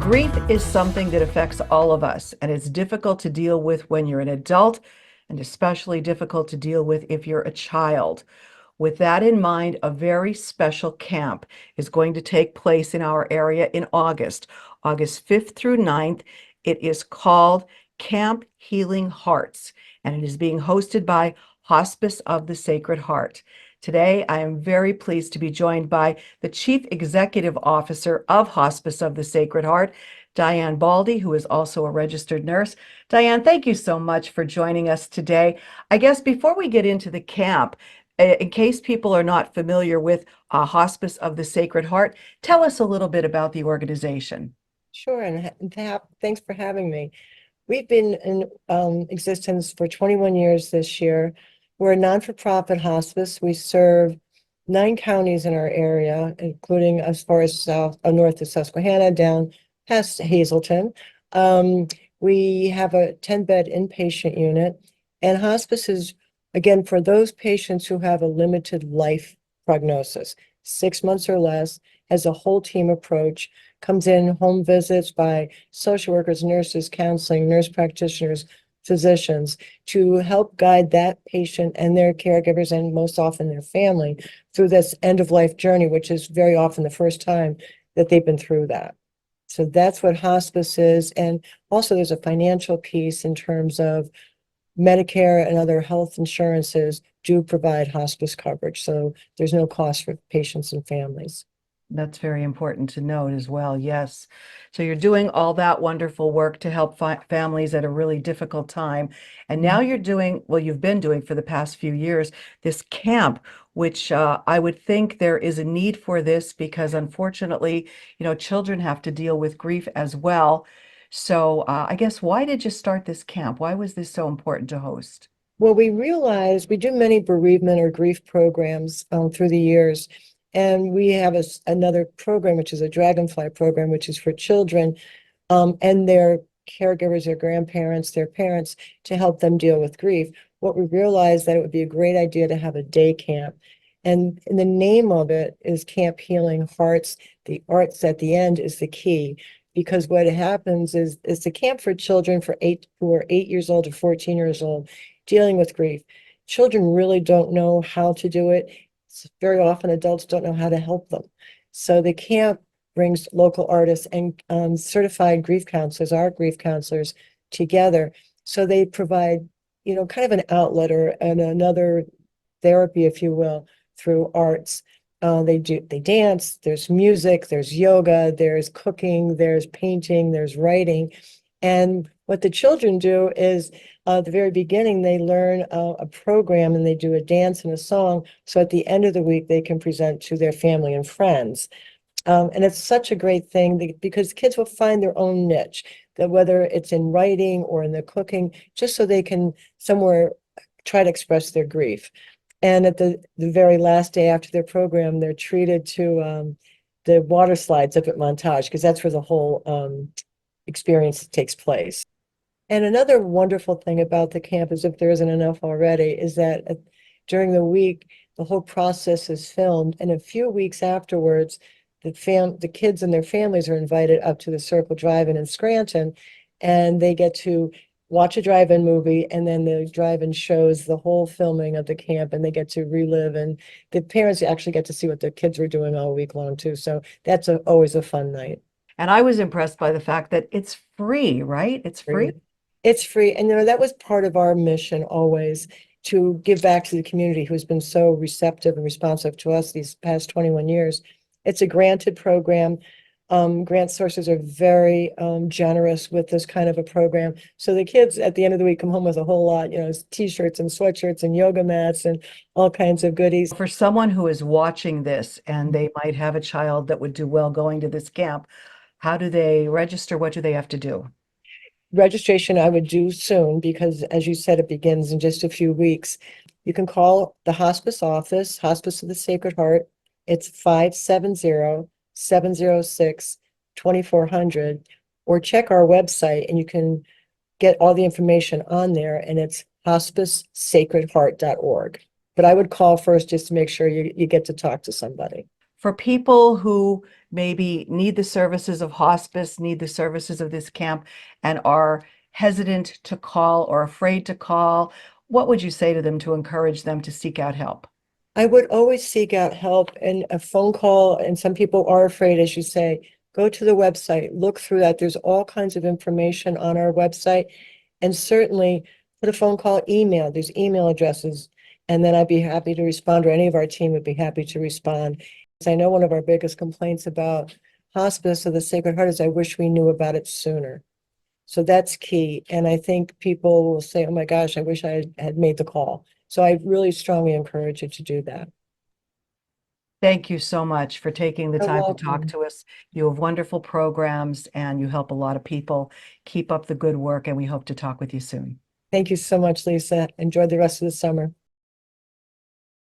Grief is something that affects all of us, and it's difficult to deal with when you're an adult, and especially difficult to deal with if you're a child. With that in mind, a very special camp is going to take place in our area in August, August 5th through 9th. It is called Camp Healing Hearts, and it is being hosted by Hospice of the Sacred Heart. Today, I am very pleased to be joined by the Chief Executive Officer of Hospice of the Sacred Heart, Diane Baldy, who is also a registered nurse. Diane, thank you so much for joining us today. I guess before we get into the camp, in case people are not familiar with Hospice of the Sacred Heart, tell us a little bit about the organization. Sure, and thanks for having me. We've been in existence for 21 years this year. We're a non-for-profit hospice. We serve 9 counties in our area, including as far as north of Susquehanna, down past Hazleton. We have a 10-bed inpatient unit, and hospice is, again, for those patients who have a limited life prognosis, 6 months or less, has a whole team approach, comes in home visits by social workers, nurses, counseling, nurse practitioners, physicians to help guide that patient and their caregivers, and most often their family, through this end-of-life journey, which is very often the first time that they've been through that. So that's what hospice is. And also there's a financial piece in terms of Medicare and other health insurances do provide hospice coverage. So there's no cost for patients and families. That's very important to note as well. Yes. So you're doing all that wonderful work to help families at a really difficult time. And now you're doing, well, you've been doing for the past few years, this camp, which I would think there is a need for this because unfortunately, children have to deal with grief as well. So I guess why did you start this camp? Why was this so important to host? Well, we realized we do many bereavement or grief programs through the years. And we have another program, which is a Dragonfly program, which is for children and their caregivers, their grandparents, their parents, to help them deal with grief. What we realized that it would be a great idea to have a day camp. And the name of it is Camp Healing Hearts. The arts at the end is the key, because what happens is it's a camp for children who are 8 years old to 14 years old, dealing with grief. Children really don't know how to do it. Very often adults don't know how to help them. So the camp brings local artists and certified grief counselors, our grief counselors, together. So they provide, kind of an outlet and another therapy, if you will, through arts. They dance, there's music, there's yoga, there's cooking, there's painting, there's writing. And what the children do is at the very beginning, they learn a program and they do a dance and a song. So at the end of the week, they can present to their family and friends. And it's such a great thing because kids will find their own niche, that whether it's in writing or in the cooking, just so they can somewhere try to express their grief. And at the very last day after their program, they're treated to the water slides up at Montage, because that's where the whole experience takes place. And another wonderful thing about the camp, is if there isn't enough already, is that during the week, the whole process is filmed. And a few weeks afterwards, the kids and their families are invited up to the Circle Drive-In in Scranton, and they get to watch a drive-in movie, and then the drive-in shows the whole filming of the camp, and they get to relive, and the parents actually get to see what the kids were doing all week long too. So that's always a fun night. And I was impressed by the fact that it's free, right? It's free. It's free. And that was part of our mission always, to give back to the community who's been so receptive and responsive to us these past 21 years. It's a granted program. Grant sources are very generous with this kind of a program. So the kids at the end of the week come home with a whole lot, t-shirts and sweatshirts and yoga mats and all kinds of goodies. For someone who is watching this and they might have a child that would do well going to this camp, how do they register? What do they have to do? Registration I would do soon, because as you said, it begins in just a few weeks. You can call the hospice office, Hospice of the Sacred Heart. It's 570-706-2400, or check our website and you can get all the information on there, and it's hospicesacredheart.org. But I would call first just to make sure you get to talk to somebody. for people who maybe need the services of hospice, need the services of this camp, and are hesitant to call or afraid to call, what would you say to them to encourage them to seek out help? I would always seek out help, and a phone call, and some people are afraid, as you say, go to the website, look through that. There's all kinds of information on our website. And certainly put a phone call, email, there's email addresses. And then I'd be happy to respond, or any of our team would be happy to respond. Because I know one of our biggest complaints about hospice of the Sacred Heart is I wish we knew about it sooner. So that's key. And I think people will say, oh my gosh, I wish I had made the call. So I really strongly encourage you to do that. Thank you so much for taking the You're time to talk welcome. to us. You have wonderful programs and you help a lot of people. Keep up the good work, and we hope to talk with you soon. Thank you so much, Lisa. Enjoy the rest of the summer.